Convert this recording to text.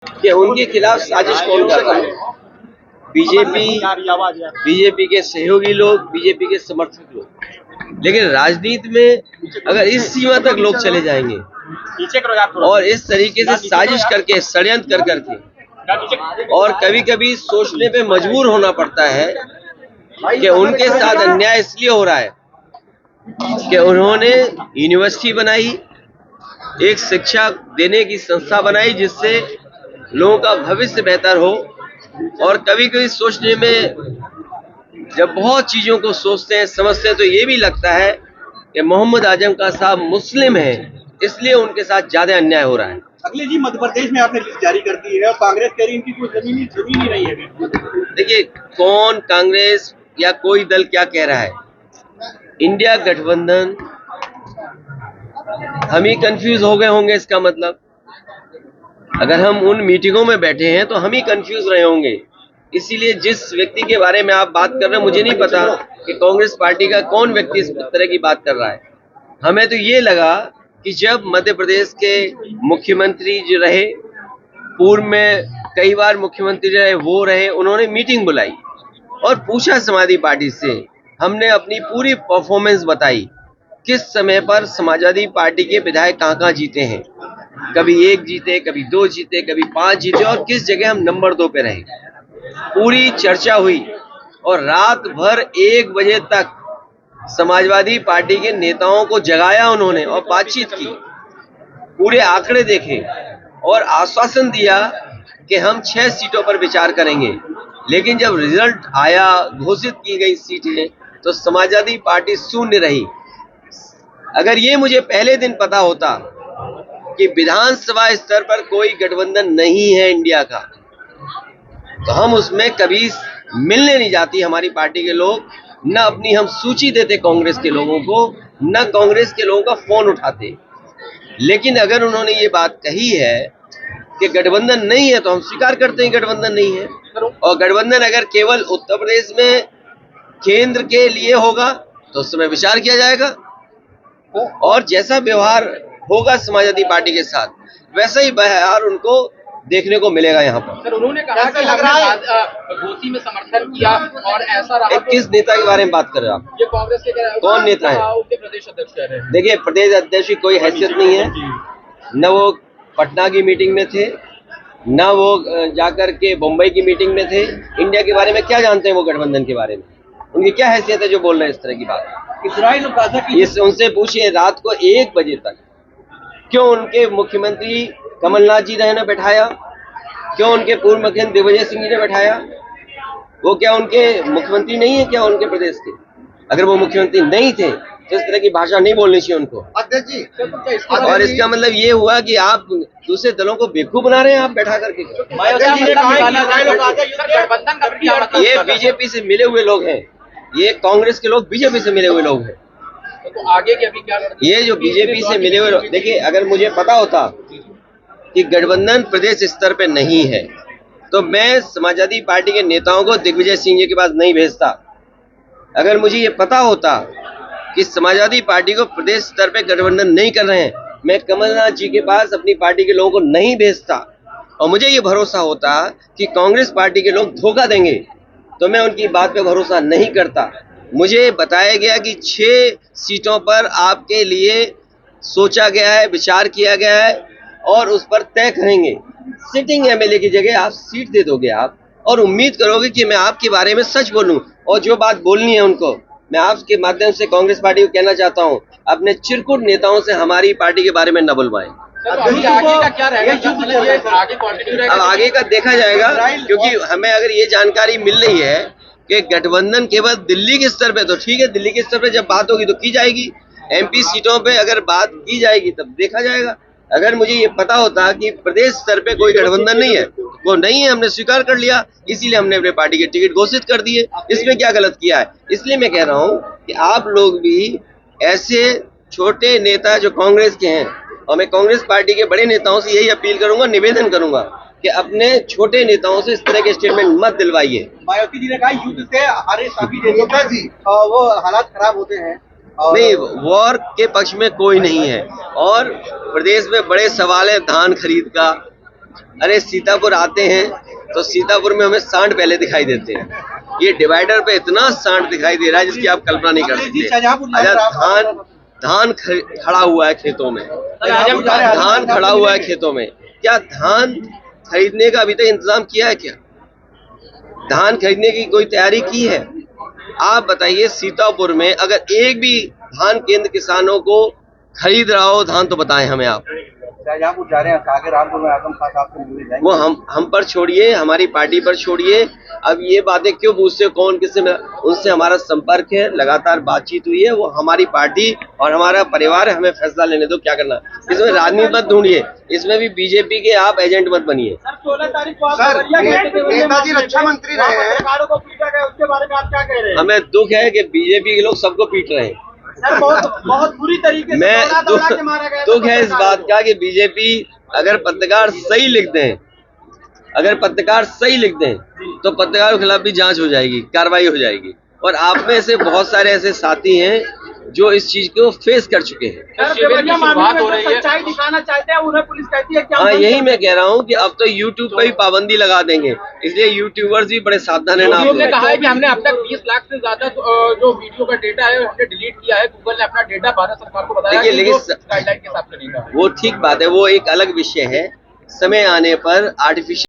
कि उनके खिलाफ साजिश कौन कर रहा है? बीजेपी के सहयोगी लोग, बीजेपी के समर्थक लोग। लेकिन राजनीति में अगर इस सीमा तक लोग चले जाएंगे और इस तरीके से साजिश करके, षड्यंत्र कर करके, और कभी कभी सोचने पे मजबूर होना पड़ता है कि उनके साथ अन्याय इसलिए हो रहा है कि उन्होंने यूनिवर्सिटी बनाई, एक शिक्षा देने की संस्था बनाई जिससे लोगों का भविष्य बेहतर हो। और कभी कभी सोचने में जब बहुत चीजों को सोचते हैं, समझते हैं, तो ये भी लगता है कि मोहम्मद आजम का साहब मुस्लिम है, इसलिए उनके साथ ज्यादा अन्याय हो रहा है। अगले जी, मध्य प्रदेश में आपने लिस्ट जारी कर दी है और कांग्रेस कह रही इनकी कोई जमीन ही नहीं है। देखिए, कौन कांग्रेस या कोई दल क्या कह रहा है, इंडिया गठबंधन, हम ही कंफ्यूज हो गए होंगे। इसका मतलब अगर हम उन मीटिंगों में बैठे हैं तो हम ही कंफ्यूज रहे होंगे। इसीलिए जिस व्यक्ति के बारे में आप बात कर रहे हैं, मुझे नहीं पता कि कांग्रेस पार्टी का कौन व्यक्ति इस तरह की बात कर रहा है। हमें तो ये लगा कि जब मध्य प्रदेश के मुख्यमंत्री जो रहे, पूर्व में कई बार मुख्यमंत्री रहे, वो रहे, उन्होंने मीटिंग बुलाई और पूछा समाजवादी पार्टी से, हमने अपनी पूरी परफॉर्मेंस बताई, किस समय पर समाजवादी पार्टी के विधायक कहाँ कहाँ जीते हैं, कभी 1 जीते, कभी 2 जीते, कभी 5 जीते, और किस जगह हम नंबर 2 पे रहे। पूरी चर्चा हुई और रात भर 1 बजे तक समाजवादी पार्टी के नेताओं को जगाया उन्होंने और बातचीत की, पूरे आंकड़े देखे और आश्वासन दिया कि हम 6 सीटों पर विचार करेंगे। लेकिन जब रिजल्ट आया, घोषित की गई सीटें, तो समाजवादी पार्टी शून्य रही। अगर ये मुझे पहले दिन पता होता कि विधानसभा स्तर पर कोई गठबंधन नहीं है इंडिया का, तो हम उसमें कभी मिलने नहीं जाती हमारी पार्टी के लोग, न अपनी हम सूची देते कांग्रेस के लोगों को, न कांग्रेस के लोगों का फोन उठाते। लेकिन अगर उन्होंने ये बात कही है कि गठबंधन नहीं है, तो हम स्वीकार करते हैं गठबंधन नहीं है। और गठबंधन अगर केवल उत्तर प्रदेश में केंद्र के लिए होगा तो उस समय विचार किया जाएगा, और जैसा व्यवहार होगा समाजवादी पार्टी के साथ, वैसा ही व्यवहार उनको देखने को मिलेगा यहाँ पर। सर, उन्होंने कहा कि हमने घोषी में समर्थन किया और ऐसा रहा। किस नेता के बारे में बात कर रहे हो आप? ये कांग्रेस के कौन नेता है? उनके प्रदेश अध्यक्ष कह रहे हैं। देखिए, प्रदेश अध्यक्ष की कोई हैसियत नहीं है, न वो पटना की मीटिंग में थे, न वो जाकर के मुंबई की मीटिंग में थे। इंडिया के बारे में क्या जानते हैं वो, गठबंधन के बारे में उनकी क्या हैसियत है जो बोल रहे हैं इस तरह की बात? इजराइल और गाजा की उनसे पूछिए रात को 1 बजे तक क्यों उनके मुख्यमंत्री कमलनाथ जी ने बैठाया, क्यों उनके पूर्व मुख्यमंत्री दिग्विजय सिंह जी ने बैठाया? वो क्या उनके मुख्यमंत्री नहीं है क्या उनके प्रदेश के? अगर वो मुख्यमंत्री नहीं थे तो इस तरह की भाषा नहीं बोलनी चाहिए उनको। अध्यक्ष जी, और इसका मतलब ये हुआ कि आप दूसरे दलों को बेवकूफ बना रहे हैं, आप बैठा करके। ये बीजेपी से मिले हुए लोग हैं, ये कांग्रेस के लोग बीजेपी से मिले हुए लोग हैं। तो आगे के अभी क्या? ये जो बीजेपी से मिले हुए, देखिए, अगर मुझे पता होता कि गठबंधन प्रदेश स्तर पे नहीं है तो मैं समाजवादी पार्टी के नेताओं को दिग्विजय सिंह जी के पास नहीं भेजता। अगर मुझे ये पता होता कि समाजवादी पार्टी को प्रदेश स्तर पे गठबंधन नहीं कर रहे हैं, मैं कमलनाथ जी के पास अपनी पार्टी के लोगों को नहीं भेजता। और मुझे ये भरोसा होता कि कांग्रेस पार्टी के लोग धोखा देंगे तो मैं उनकी बात पे भरोसा नहीं करता। मुझे बताया गया कि 6 सीटों पर आपके लिए सोचा गया है, विचार किया गया है और उस पर तय करेंगे। सिटिंग एमएलए की जगह आप सीट दे दोगे आप, और उम्मीद करोगे कि मैं आपके बारे में सच बोलूं, और जो बात बोलनी है उनको मैं आपके माध्यम से कांग्रेस पार्टी को कहना चाहता हूं, अपने चिरकुट नेताओं से हमारी पार्टी के बारे में न बुलवाएं। आगे का क्या रहेगा? आगे कंटिन्यू रहेगा? अब आगे का देखा जाएगा, क्योंकि हमें अगर ये जानकारी मिल रही है कि गठबंधन केवल दिल्ली के स्तर पे, तो ठीक है, दिल्ली के स्तर पे जब बात होगी तो की जाएगी। एमपी सीटों पे अगर बात की जाएगी तब देखा जाएगा। अगर मुझे ये पता होता कि प्रदेश स्तर पे कोई गठबंधन नहीं है, वो नहीं है, हमने स्वीकार कर लिया, इसीलिए हमने अपने पार्टी के टिकट घोषित कर दिए। इसमें क्या गलत किया है? इसलिए मैं कह रहा हूँ कि आप लोग भी ऐसे छोटे नेता जो कांग्रेस के हैं, और मैं कांग्रेस पार्टी के बड़े नेताओं से यही अपील करूंगा, निवेदन करूंगा कि अपने छोटे नेताओं से इस तरह के स्टेटमेंट मत दिलवाइए। मायावती जी ने कहा युद्ध से हारे सभी देशों वो हालात खराब होते हैं। नहीं, वॉर के पक्ष में कोई नहीं है, और प्रदेश में बड़े सवाल है धान खरीद का, अरे सीतापुर आते हैं तो सीतापुर में हमें सांड पहले दिखाई देते हैं। ये डिवाइडर पे इतना सांड दिखाई दे रहा है जिसकी आप कल्पना नहीं कर सकते। अच्छा, धान खड़ा हुआ है खेतों में, धान खड़ा हुआ है खेतों में, क्या धान खरीदने का अभी तक इंतजाम किया है क्या? धान खरीदने की कोई तैयारी की है? आप बताइए, सीतापुर में अगर एक भी धान केंद्र किसानों को खरीद रहा हो धान तो बताएं हमें आप। शाहजहांपुर जा रहे हैं, आगे रामपुर में आजम खान साहब को मिलने जाएंगे। वो हम पर छोड़िए, हमारी पार्टी पर छोड़िए। अब ये बातें क्यों पूछते हो कौन किससे मिला? उनसे हमारा संपर्क है, लगातार बातचीत हुई है। वो हमारी पार्टी और हमारा परिवार है, हमें फैसला लेने दो क्या करना। इसमें राजनीति मत ढूंढिए, इसमें भी बीजेपी के आप एजेंट मत बनिए। सर, 16 तारीख को नेताजी रक्षा मंत्री रहे हैं, पत्रकारों को पीटा गया, उसके बारे में आप क्या कह रहे हैं? हमें दुख है कि बीजेपी के लोग सबको पीट रहे हैं। सर, बहुत बुरी तरीके से मैं दुख है इस बात का कि बीजेपी अगर पत्रकार सही लिख दें, तो पत्रकारों के खिलाफ भी जांच हो जाएगी, कार्रवाई हो जाएगी। और आप में से बहुत सारे ऐसे साथी हैं जो इस चीज को फेस कर चुके हैं। सच्चाई दिखाना चाहते हैं, उन्हें पुलिस कहती है क्या? हाँ, यही मैं कह रहा हूँ कि अब तो यूट्यूब पे भी पाबंदी लगा देंगे, इसलिए यूट्यूबर्स भी बड़े सावधान है ना। हमने कहा है कि हमने अब तक 20 लाख से ज्यादा जो वीडियो का डेटा है हमने डिलीट किया है। गूगल ने अपना डेटा भारत सरकार को बताया देखिए, लेकिन गाइडलाइन के हिसाब से नहीं था। वो ठीक बात है, वो एक अलग विषय है। समय आने पर आर्टिफिशियल